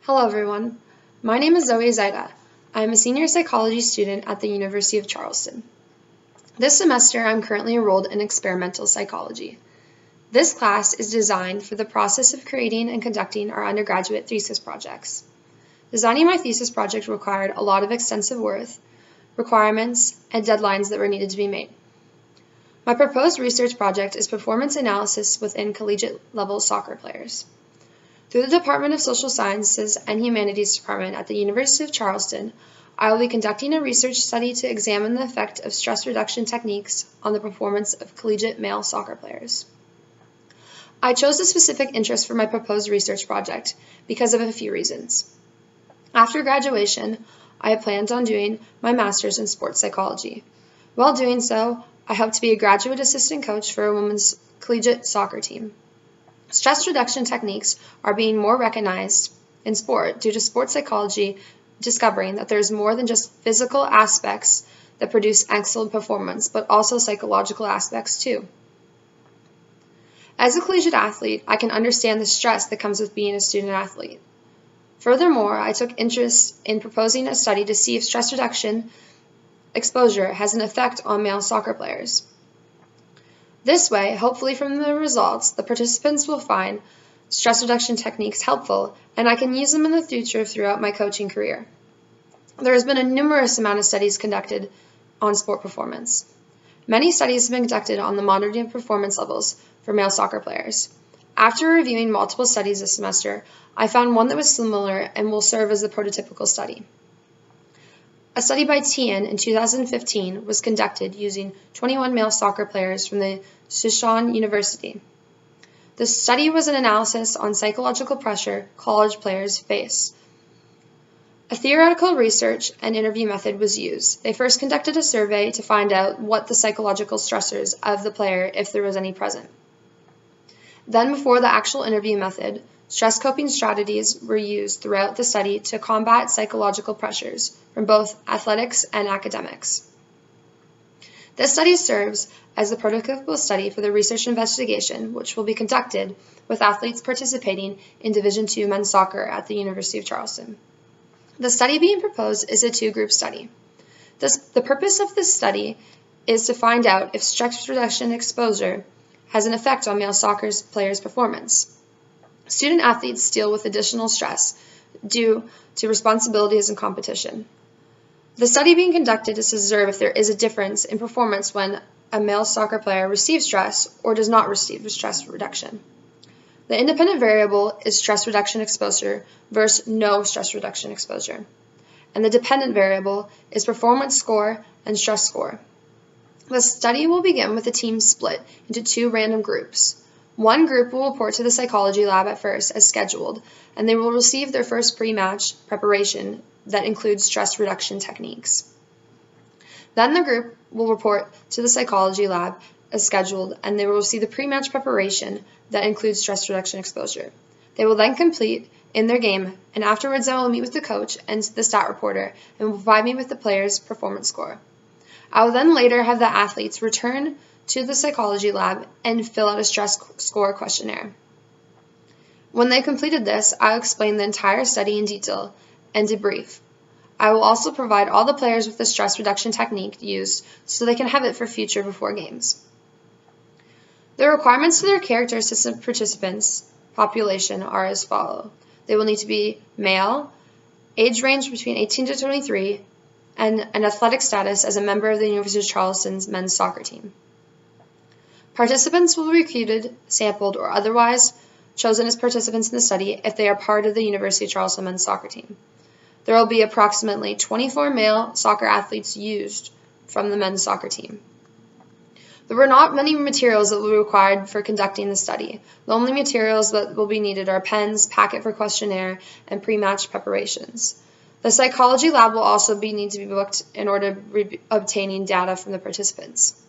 Hello everyone, my name is Zoe Zyta. I am a senior psychology student at the University of Charleston. This semester I'm currently enrolled in experimental psychology. This class is designed for the process of creating and conducting our undergraduate thesis projects. Designing my thesis project required a lot of extensive work, requirements, and deadlines that were needed to be made. My proposed research project is performance analysis within collegiate level soccer players. Through the Department of Social Sciences and Humanities Department at the University of Charleston, I will be conducting a research study to examine the effect of stress reduction techniques on the performance of collegiate male soccer players. I chose a specific interest for my proposed research project because of a few reasons. After graduation, I had planned on doing my master's in sports psychology. While doing so, I hope to be a graduate assistant coach for a women's collegiate soccer team. Stress reduction techniques are being more recognized in sport due to sports psychology discovering that there's more than just physical aspects that produce excellent performance, but also psychological aspects too. As a collegiate athlete, I can understand the stress that comes with being a student athlete. Furthermore, I took interest in proposing a study to see if stress reduction exposure has an effect on male soccer players. This way, hopefully from the results, the participants will find stress reduction techniques helpful, and I can use them in the future throughout my coaching career. There has been a numerous amount of studies conducted on sport performance. Many studies have been conducted on the monitoring of performance levels for male soccer players. After reviewing multiple studies this semester, I found one that was similar and will serve as the prototypical study. A study by Tian in 2015 was conducted using 21 male soccer players from the Sichuan University. The study was an analysis on psychological pressure college players face. A theoretical research and interview method was used. They first conducted a survey to find out what the psychological stressors of the player, if there was any present. Then, before the actual interview method, stress coping strategies were used throughout the study to combat psychological pressures from both athletics and academics. This study serves as the prototypical study for the research investigation, which will be conducted with athletes participating in Division II men's soccer at the University of Charleston. The study being proposed is a two-group study. The purpose of this study is to find out if stress reduction exposure has an effect on male soccer players' performance. Student athletes deal with additional stress due to responsibilities and competition. The study being conducted is to observe if there is a difference in performance when a male soccer player receives stress or does not receive stress reduction. The independent variable is stress reduction exposure versus no stress reduction exposure. And the dependent variable is performance score and stress score. The study will begin with the team split into two random groups. One group will report to the psychology lab at first as scheduled, and they will receive their first pre-match preparation that includes stress reduction techniques. Then the group will report to the psychology lab as scheduled, and they will receive the pre-match preparation that includes stress reduction exposure. They will then complete in their game, and afterwards I will meet with the coach and the stat reporter and will provide me with the player's performance score. I will then later have the athletes return to the psychology lab and fill out a stress score questionnaire. When they completed this, I'll explain the entire study in detail and debrief. I will also provide all the players with the stress reduction technique used so they can have it for future before games. The requirements for their character assistant participants population are as follows. They will need to be male, age range between 18 to 23, and an athletic status as a member of the University of Charleston's men's soccer team. Participants will be recruited, sampled, or otherwise chosen as participants in the study if they are part of the University of Charleston men's soccer team. There will be approximately 24 male soccer athletes used from the men's soccer team. There were not many materials that will be required for conducting the study. The only materials that will be needed are pens, packet for questionnaire, and pre-match preparations. The psychology lab will also need to be booked in order to obtaining data from the participants.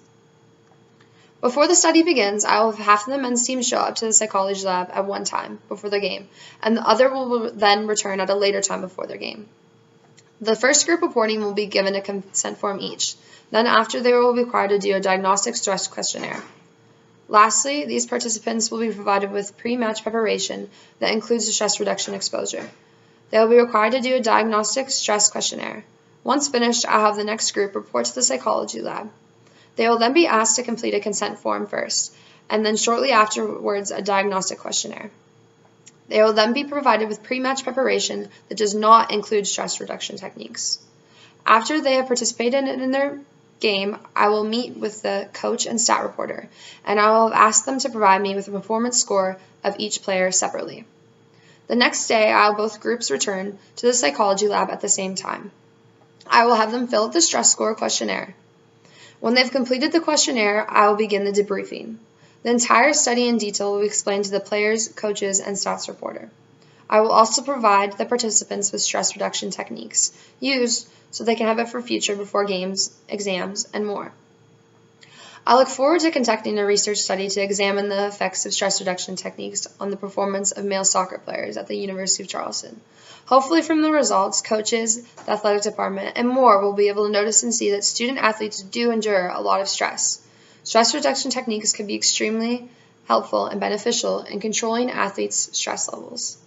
Before the study begins, I will have half of the men's team show up to the psychology lab at one time before their game, and the other will then return at a later time before their game. The first group reporting will be given a consent form each. Then after, they will be required to do a diagnostic stress questionnaire. Lastly, these participants will be provided with pre-match preparation that includes the stress reduction exposure. They will be required to do a diagnostic stress questionnaire. Once finished, I'll have the next group report to the psychology lab. They will then be asked to complete a consent form first, and then shortly afterwards a diagnostic questionnaire. They will then be provided with pre-match preparation that does not include stress reduction techniques. After they have participated in their game, I will meet with the coach and stat reporter, and I will ask them to provide me with a performance score of each player separately. The next day, both groups return to the psychology lab at the same time. I will have them fill out the stress score questionnaire. When they've completed the questionnaire, I will begin the debriefing. The entire study in detail will be explained to the players, coaches, and stats reporter. I will also provide the participants with stress reduction techniques used so they can have it for future before games, exams, and more. I look forward to conducting a research study to examine the effects of stress reduction techniques on the performance of male soccer players at the University of Charleston. Hopefully from the results, coaches, the athletic department, and more will be able to notice and see that student athletes do endure a lot of stress. Stress reduction techniques can be extremely helpful and beneficial in controlling athletes' stress levels.